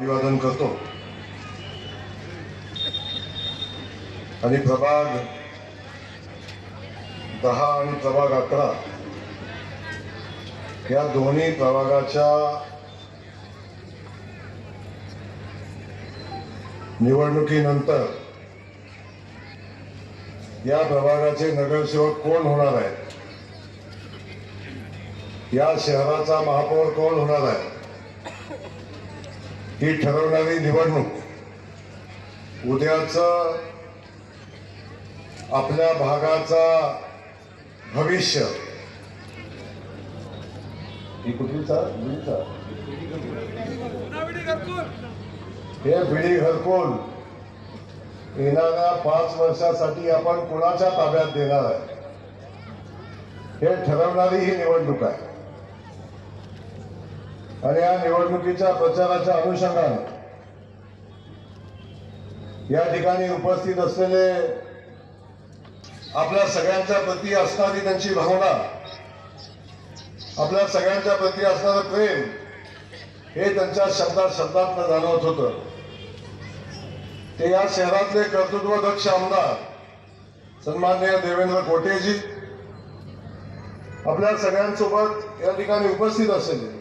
अभिवादन करतो आणि प्रभाग 10 आणि प्रभाग 11 या दोन्ही प्रभागाच्या निवडणुकीनंतर या प्रभागाचे नगरसेवक कोण होणार आहेत, या शहराचा महापौर कोण होणार आहे, ही ठरवणारी निवडणूक उद्याच आपल्या भागाचा भविष्य हे पिढी घरकुल येणाऱ्या 5 वर्षासाठी आपण कोणाच्या ताब्यात देणार आहे हे ठरवणारी ही निवडणूक आहे। आणि या निवडणुकीच्या प्रचाराच्या अनुषंगाने या ठिकाणी उपस्थित असलेले आपल्या सगळ्यांच्या प्रती असणारी त्यांची भावना, आपल्या सगळ्यांच्या प्रती असणारं प्रेम हे त्यांच्या शब्दात जाणवत होतं। ते या शहरातले कर्तृत्वदक्ष आमदार सन्माननीय देवेंद्र कोटेजी आपल्या सगळ्यांसोबत या ठिकाणी उपस्थित असलेले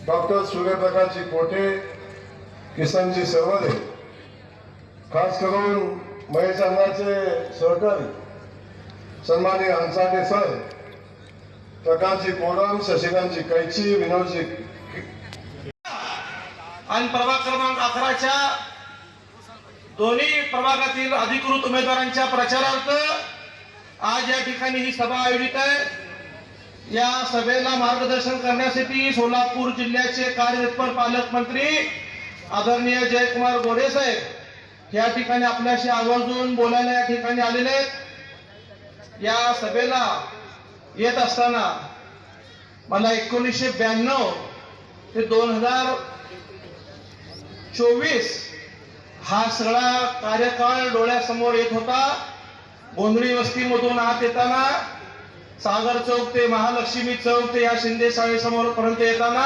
डॉक्टर सूर्यप्रकाशजी कोटे, किसनजी सरवदे, खास करून महेश अण्णाचे सहकारी सन्माननीय हंसाटे सर, प्रकाशजी कोडम, शशिकांतजी कैची, विनोदजी आणि प्रभाग क्रमांक 11च्या दोन्ही प्रभागातील अधिकृत उमेदवारांच्या प्रचारार्थ आज या ठिकाणी ही सभा आयोजित आहे। या सभेला मार्गदर्शन करण्यासाठी सोलापूर जिल्ह्याचे कार्यतत्पर पालकमंत्री आदरणीय जयकुमार गोरे साहेब या ठिकाणी आपल्याशी आवर्जून बोलायला या ठिकाणी आलेले आहेत। या सभेला येत असताना मला 1992 ते 2024 हा सगळा कार्यकाळ डोळ्यासमोर येत होता। गोंधळी वस्तीमधून आत येताना सागर चौक ते महालक्ष्मी चौक ते या शिंदे शाळेसमोर पर्यंत येताना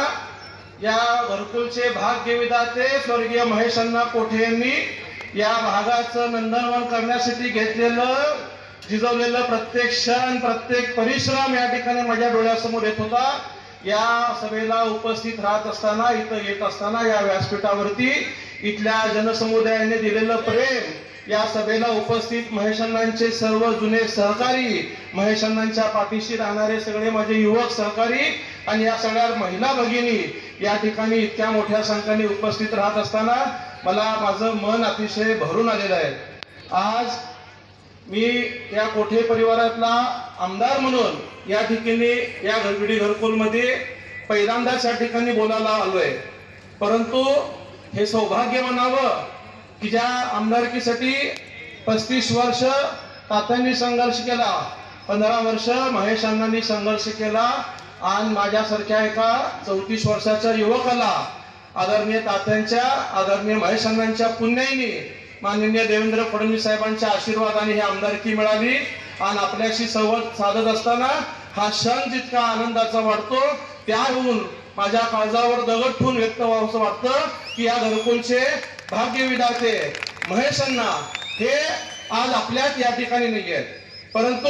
या घरकुलचे भाग्यविधाते स्वर्गीय महेश अण्णा कोठे यांनी या भागाचं नंदनवन करण्यासाठी घेतलेलं झिजवलेलं प्रत्येक क्षण, प्रत्येक परिश्रम या ठिकाणी माझ्या डोळ्यासमोर येत होता। या सभेला उपस्थित राहत असताना, इथं येत असताना या व्यासपीठावरती इथल्या जनसमुदायाने दिलेलं प्रेम, या सभेला उपस्थित महेश अण्णांचे सर्व जुने सहकारी, महेश अण्णांच्या पाठीशी राहणारे सगळे माझे युवक सहकारी आणि या सगळ्या महिला भगिनी या ठिकाणी इतक्या मोठ्या संख्येने उपस्थित राहत असताना मला माझं मन अतिशय भरून आलेलं आहे। आज मी या कोठे परिवारातला आमदार म्हणून या ठिकाणी या घरबिडी घरकुलमध्ये पहिल्यांदाच या ठिकाणी बोलायला आलोय। परंतु हे सौभाग्य म्हणावं की ज्या आमदारकीसाठी 35 वर्ष तात्यांनी संघर्ष केला, 15 वर्ष महेश अण्णांनी संघर्ष केला आणि माझ्यासारख्या एका 34 वर्षाच्या युवकाला आदरणीय तात्यांच्या, आदरणीय महेश अण्णांच्या पुण्याईनी, माननीय देवेंद्र फडणवीस साहेबांच्या आशीर्वादाने ही आमदारकी मिळाली। आणि आपल्याशी संवाद साधत असताना हा क्षण जितका आनंदाचा वाटतो त्याहून माझ्या काळजावर दगड ठेवून व्यक्त व्हावंसं वाटतं की या घरकुलचे भाग्यविधाते महेश अण्णा हे आज आपल्यात या ठिकाणी नाही आहेत, परंतु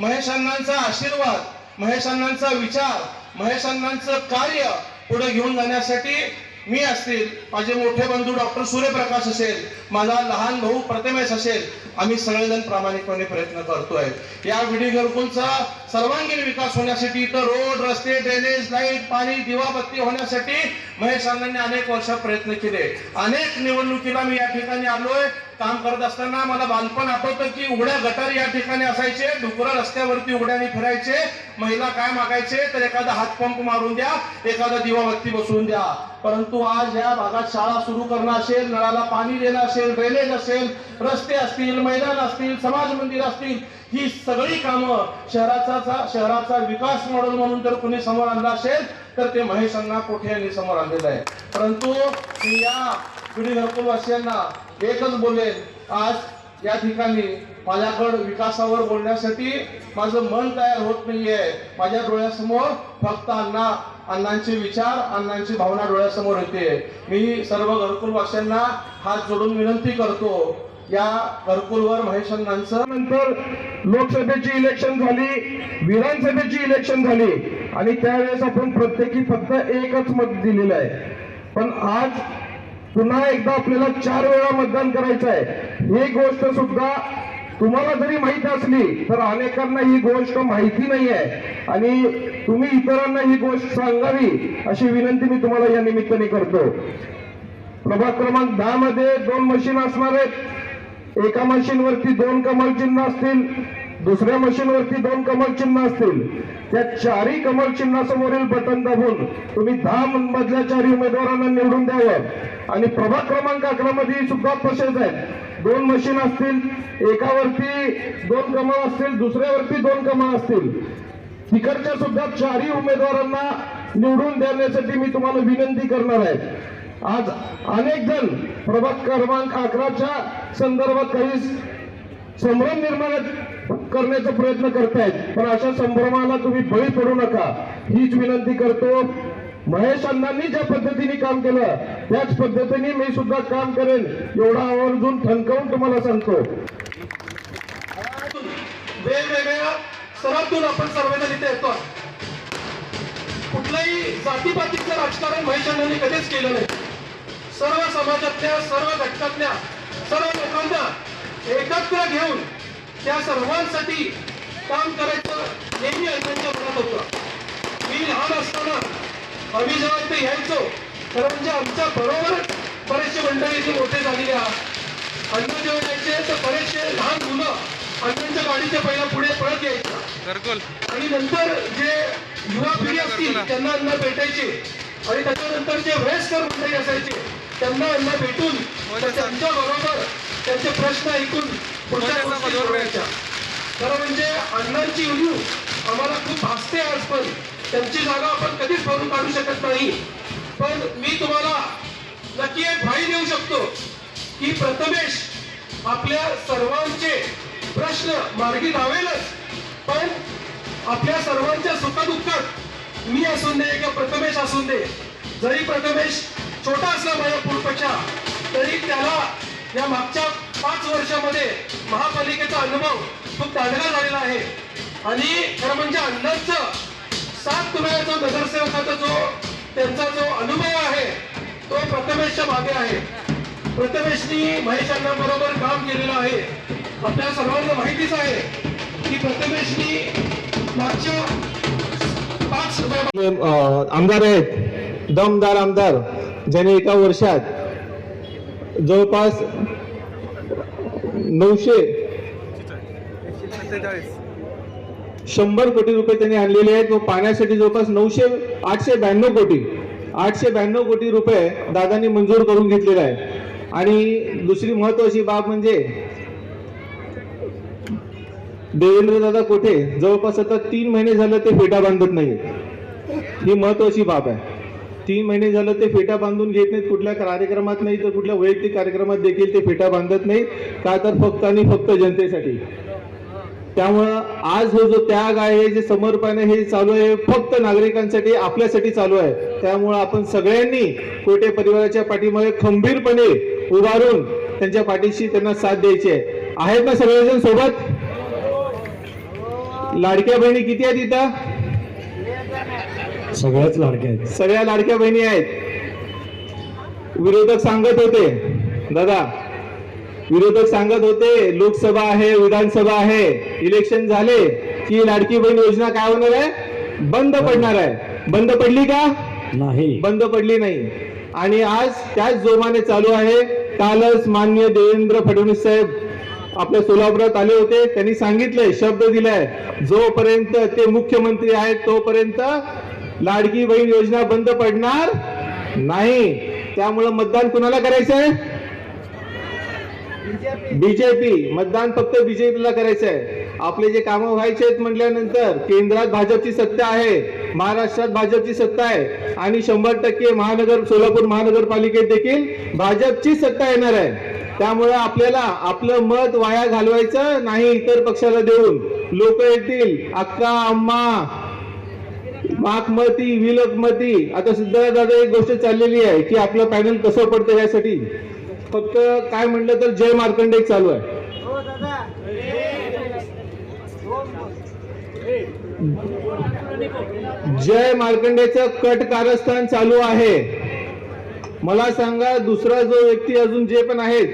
महेश अण्णांचा आशीर्वाद, महेश अण्णांचा विचार, महेश अण्णांचं कार्य पुढे घेऊन जाण्यासाठी मी असतील, माझे मोठे बंधू डॉक्टर सूर्यप्रकाश असेल, माझा लहान भाऊ प्रथमेश असेल, आम्ही सगळेजण प्रामाणिकपणे प्रयत्न करतोय। या विडी घरकुलचा सर्वांगीण विकास होण्यासाठी, इथं रोड, रस्ते, ड्रेनेज, लाईट, पाणी, दिवाबत्ती होण्यासाठी महेश अण्णांनी अनेक वर्ष प्रयत्न केले। अनेक निवडणुकीला मी या ठिकाणी आलोय। काम करत असताना मला बालपण आठवतं की उघड्या गटार या ठिकाणी असायचे, डुकरं रस्त्यावरती उघड्याने फिरायचे, महिला काय मागायचे तर एखादा हातपंप मारून द्या, एखादा दिवाबत्ती बसवून द्या। परंतु आज या भागात शाळा सुरू करणं असेल, नळाला पाणी देणं असेल, ड्रेनेज असेल, रस्ते असतील, मैदान असतील, समाज मंदिर असतील, ही सगळी कामं शहराचा विकास मॉडेल म्हणून जर कोणी समोर आणलं असेल तर ते महेश अण्णा कोठे यांनी समोर आणलेलं आहे। परंतु मी या विडी घरकुलवासियांना एकच बोलेन, आज या ठिकाणी माझ्याकडे विकासावर बोलण्यासाठी माझं मन तयार होत नाहीये। माझ्या डोळ्यासमोर फक्त अण्णा अण्णांचे विचार, अण्णांची भावना डोळ्यासमोर येते. मी सर्व घरकुलवासियांना हात जोडून विनंती करतो, या घरकुलवर महेश अण्णांचं नंतर लोकसभेची इलेक्शन झाली, विधानसभेची इलेक्शन झाली आणि त्यावेळेस आपण प्रत्येकी फक्त एकच मत दिलेलं आहे. पण आज पुन्हा एकदा आपल्याला 4 वेळा मतदान करायचं आहे. ही गोष्ट सुद्धा तुम्हाला जरी माहिती असली तर अनेकांना ही गोष्ट माहिती नाही आहे आणि तुम्ही इतरांना ही गोष्ट सांगावी अशी विनंती मी तुम्हाला या निमित्ताने करतो. प्रभाग क्रमांक 10 मध्ये 2 मशीन असणार आहेत. एका मशीनवरती 2 कमळ चिन्ह असतील, दुसऱ्या मशीनवरती 2 कमळ चिन्ह असतील. त्या 4ही कमळ चिन्हासमोरील बटन दाबून तुम्ही 10 मधल्या 4 उमेदवारांना निवडून द्यावं. आणि प्रभाग क्रमांक 11 मध्ये सुद्धा तसेच आहेत. 2 मशीन असतील, एकावरती 2 कमळ असतील, दुसऱ्यावरती 2 कमळ असतील. तिकडच्या सुद्धा 4ही उमेदवारांना निवडून देण्यासाठी मी तुम्हाला विनंती करणार आहे. आज अनेक जण प्रभाग क्रमांक 11च्या संदर्भात काही संभ्रम निर्माण करण्याचा प्रयत्न करतायत, पण अशा संभ्रमाला तुम्ही बळी पडू नका हीच विनंती करतो. महेश अण्णांनी ज्या पद्धतीने काम केलं त्याच पद्धतीने मी सुद्धा काम करेन एवढा आवर्जून ठणकावून तुम्हाला सांगतो. वेगवेगळ्या स्तरातून आपण सर्वजण इथे येतो. कुठलंही जातीपातीचं राजकारण महेश अण्णांनी कधीच केलं नाही. सर्व समाजातल्या, सर्व घटकातल्या, सर्व लोकांना एकत्र घेऊन त्या सर्वांसाठी काम करायचं नेहमी अण्णांच्या मनात होतं. मी लहान असताना आम्ही जेव्हा इथे यायचो तर म्हणजे आमच्या बरोबर बरेचसे मंडळी इथे मोठे झालेले आहात. अण्णा जेव्हा यायचे तर बरेचसे लहान मुलं अण्णांच्या गाडीच्या पहिला पुढे पळत यायचं आणि नंतर जे युवा पिढी असतील त्यांना अण्णा भेटायचे आणि त्याच्यानंतर जे वयस्कर मंडळी असायचे त्यांना अण्णा भेटून त्यांच्या बरोबर त्यांचे प्रश्न ऐकून पुढच्या गोष्टी सोडवायच्या. खरं म्हणजे अण्णांची उणीव आम्हाला खूप भासते आज, पण त्यांची जागा आपण कधीच भरून काढू शकत नाही. पण मी तुम्हाला नक्की एक ग्वाही देऊ शकतो की प्रथमेश आपल्या सर्वांचे प्रश्न मार्गी लावेलच, पण आपल्या सर्वांच्या सुखदुःखात मी असून दे किंवा प्रथमेश असून दे, जरी प्रथमेश छोटा असला माझ्यापेक्षा तरी त्याला या मागच्या 5 वर्षामध्ये महापालिकेचा अनुभव खूप दांडगा झालेला आहे. आणि खरं म्हणजे अण्णांचं 7 तुळ्याचा नगरसेवकाचा त्यांचा जो अनुभव आहे तो प्रथमेशच्या मागे आहे. प्रथमेशनी महेश अण्णांबरोबर काम केलेलं आहे. आपल्या सर्वांना माहितीच आहे की प्रथमेशनी मागच्या 5 आमदार आहेत, दमदार आमदार, ज्याने एका वर्षात जवळपास 100 कोटी रुपये त्यांनी आणलेले आहेत व पाण्यासाठी जवळपास 892 कोटी रुपये दादांनी मंजूर करून घेतलेले आहे. आणि दुसरी महत्वाची बाब म्हणजे देवेंद्र दादा कोठे जवळपास आता 3 महिने झालं ते फेटा बांधत नाही. ही महत्वाची बाब आहे. 3 महिने झालं ते फेटा बांधून घेत नाहीत. कुठल्या कार्यक्रमात नाही तर कुठल्या वैयक्तिक कार्यक्रमात देखील ते फेटा बांधत नाहीत. का तर फक्त आणि फक्त जनतेसाठी. त्यामुळं आज जो त्याग आहे, जे समर्पण आहे, हे चालू आहे फक्त नागरिकांसाठी, आपल्यासाठी चालू आहे. त्यामुळं आपण सगळ्यांनी कोटे परिवाराच्या पाठीमागे खंबीरपणे उभारून त्यांच्या पाठीशी त्यांना साथ द्यायची आहे. आहेत ना सगळेजण सोबत? लाडक्या बहिणी किती आहेत इथं? सगळ्याच लाडक्या आहेत. सगळ्या लाडक्या बहिणी आहेत. विरोधक सांगत होते दादा, विरोधक सांगत होते लोकसभा आहे, विधानसभा आहे, इलेक्शन झाले की लाडकी बहीण योजना काय होणार आहे? बंद पडणार आहे. बंद पडली का? नाही, बंद पडली नाही. आणि आज त्याच जोमाने चालू आहे. कालच माननीय देवेंद्र फडणवीस साहेब आपल्या सोलापुरात आले होते. त्यांनी सांगितलंय, शब्द दिलाय, जोपर्यंत ते मुख्यमंत्री आहेत तोपर्यंत लाडकी बहीण योजना बंद पडणार नाही. त्यामुळे मतदान कुणाला करायचंय? बीजेपी. मतदान फक्त बीजेपीला करायचंय. आपले जे कामं व्हायचे आहेत म्हटल्यानंतर केंद्रात भाजपची सत्ता आहे, महाराष्ट्रात भाजपची सत्ता आहे आणि 100% सोलापूर महानगरपालिकेत देखील भाजपची सत्ता येणार आहे. त्यामुळे आपल्याला आपलं मत वाया घालवायचं नाही इतर पक्षाला देऊन. लोक येतील, अक्का, अम्मा, माकमती विलोकमती. आता सिद्धराज एक गोष्ट चाललेली आहे की आपलं पॅनल कसं पडतं यासाठी फक्त काय म्हटलं तर जय मार्कंडे चालू आहे. जय मार्कंडेचं कट कारस्थान चालू आहे. मला सांगा दुसरा जो व्यक्ती अजून जे पण आहेत